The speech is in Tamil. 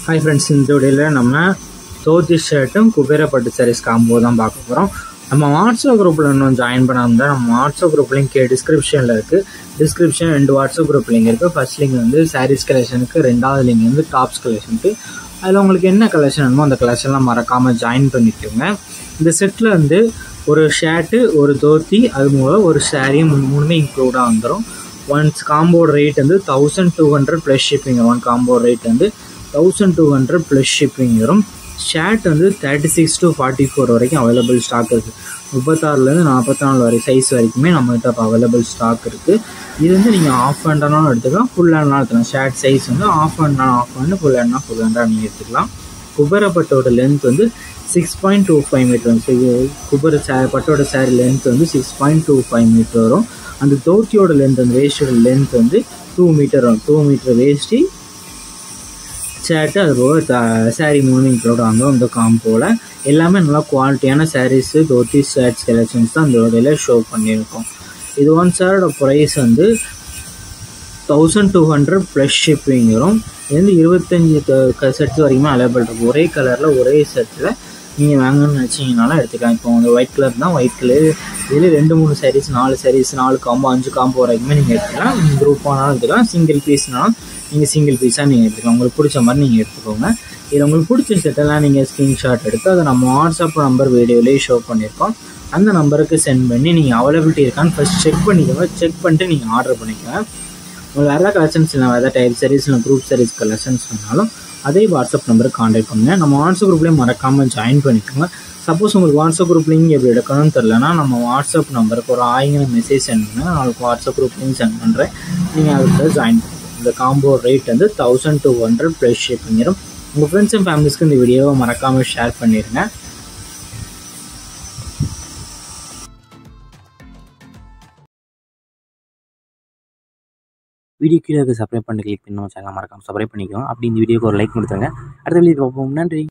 Hi friends, இந்த வீடியோல நம்ம தோத்தி ஷர்ட்டும் குபேர பட்டு சாரீஸ் காம்போ தான் பார்க்க போகிறோம். நம்ம வாட்ஸ்அப் குரூப்பில் இன்னும் ஜாயின் பண்ணாமல் நம்ம வாட்ஸ்அப் குரூப் லிங்க் டிஸ்கிரிப்ஷனில் இருக்குது. டிஸ்கிரிப்ஷன் 2 வாட்ஸ்அப் குரூப் லிங்க் இருக்குது. ஃபர்ஸ்ட் லிங்க் வந்து சாரீஸ் கலெக்ஷனுக்கு, 2வது லிங்க் வந்து டாப்ஸ் கலெக்ஷனுக்கு. அதில் உங்களுக்கு என்ன கலெக்ஷன் வேணுமோ அந்த கலெக்ஷன்லாம் மறக்காமல் ஜாயின் பண்ணிக்கோங்க. இந்த செட்டில் வந்து ஒரு ஷர்ட்டு, ஒரு தோத்தி, அது மூலம் ஒரு சாரியும் மூணுமே இன்க்ளூடாக வந்துடும். ஒன்ஸ் காம்போட ரேட் வந்து 1200 plus shipping. One combo rate வந்து 1200 ப்ளஸ் ஷிப்பிங் வரும். ஷர்ட் வந்து 36 to 44 வரைக்கும் அவைலபிள் ஸ்டாக் இருக்குது. 36லேருந்து 44 வரை சைஸ் வரைக்குமே நம்மகிட்ட இப்போ அவைலபிள் ஸ்டாக் இருக்குது. இது வந்து நீங்கள் ஆஃப் ஹேண்டானாலும் எடுத்துக்கலாம், ஃபுல் ஹேண்ட்னாலும் எடுத்துக்கலாம். ஷர்ட் சைஸ் வந்து ஆஃப் ஹேண்ட்னா ஆஃப் ஹேண்டு, ஃபுல் ஹேண்ட்னா ஃபுல் ஹேண்டாக நீங்கள் எடுத்துக்கலாம். குபேரப்பட்டோட லென்த் வந்து 6.25 மீட்டர் வந்து பட்டோட சாரி லென்த் வந்து 6.25 மீட்டர் வரும். அந்த தோத்தியோட லென்த், அந்த வேஸ்டோட லென்த் வந்து 2 மீட்டர் வரும். 2 மீட்டர் வேஷ்டி, ஷர்ட்டு, அது போக சாரீ மூணு இன்க்ளூட் ஆகும். இந்த காம்போவில் எல்லாமே நல்லா குவாலிட்டியான சாரீஸு, தோத்தி, ஷர்ட்ஸ் கலெக்ஷன்ஸ் தான் இந்த வகையில் ஷோ பண்ணியிருக்கோம். இது ஒன் சாரோட ப்ரைஸ் வந்து 1200 ப்ளஸ் ஷிப்பிங் வரும். இது வந்து 25 செட்ஸ் வரைக்குமே அவைலபிள் இருக்கும். ஒரே கலரில் ஒரே செட்டில் நீங்கள் வாங்கணும்னு நினச்சிங்கனாலும் எடுத்துக்கலாம். இப்போ வந்து ஒயிட் கலர் தான், ஒயிட் கலர் இதில் 2-3 சாரீஸ், 4 சாரீஸ், 4 காம்போ, 5 காம்போ வரைக்குமே நீங்கள் எடுத்துக்கலாம். குரூப் ஆனாலும் எடுத்துக்கலாம், சிங்கிள் பீஸ்னாலும் நீங்கள் சிங்கிள் பீஸாக நீங்கள் எடுத்துக்கலாம். உங்களுக்கு பிடிச்ச மாதிரி நீங்கள் எடுத்துக்கோங்க. இதில் உங்களுக்கு பிடிச்ச செட்டெல்லாம் நீங்கள் ஸ்க்ரீன்ஷாட் எடுத்து அதை நம்ம வாட்ஸ்அப் நம்பர் வீடியோலேயே ஷோ பண்ணியிருக்கோம். அந்த நம்பருக்கு சென்ட் பண்ணி நீங்கள் அவைலபிலிட்டி இருக்கான்னு ஃபஸ்ட் செக் பண்ணிக்கோங்க. செக் பண்ணிட்டு நீங்கள் ஆர்டர் பண்ணிக்கோங்க. உங்களுக்கு வேறு ஏதாவது கலெக்ஷன்ஸ் இல்லை, வேறு டைப் சாரீஸ் இல்லை குரூப் சாரீஸ் கலெக்ஷன்ஸ் வேணாலும் அதே வாட்ஸ்அப் நம்பருக்கு கான்டாக்ட் பண்ணுங்கள். நம்ம வாட்ஸ்அப் குரூப்லேயே மறக்காமல் ஜாயின் பண்ணிக்கோங்க. சப்போஸ் உங்களுக்கு வாட்ஸ்அப் குரூப் லிங்க் எப்படி எடுக்கணும்னு தெரிலனா நம்ம வாட்ஸ்அப் நம்பருக்கு ஒரு ஆயிரம் மெசேஜ் சென்ட் பண்ணுங்கள். நான் உங்களுக்கு வாட்ஸ்அப் குரூப் லிங்க் சென்ட் பண்ணுறேன், நீங்கள் அதுக்கு ஜாயின் பண்ணுங்கள். இந்த காம்போ ரேட் வந்து 1200 ப்ளஸ் ஷிப்பிங் வரும். உங்கள் ஃப்ரெண்ட்ஸ் அண்ட் ஃபேமிலிஸ்க்கு இந்த வீடியோவை மறக்காமல் ஷேர் பண்ணிடுங்க. வீடியோ கீழே சப்ஸ்கிரைப் பண்ணி கிளிக் பண்ணி நம்ம சேனலை மறக்காமல் சப்ஸ்கிரைப் பண்ணிக்கோங்க. அப்படி இந்த வீடியோக்கு ஒரு லைக் கொடுத்துருங்க. அடுத்த வீடியோ பார்ப்போம். நன்றி.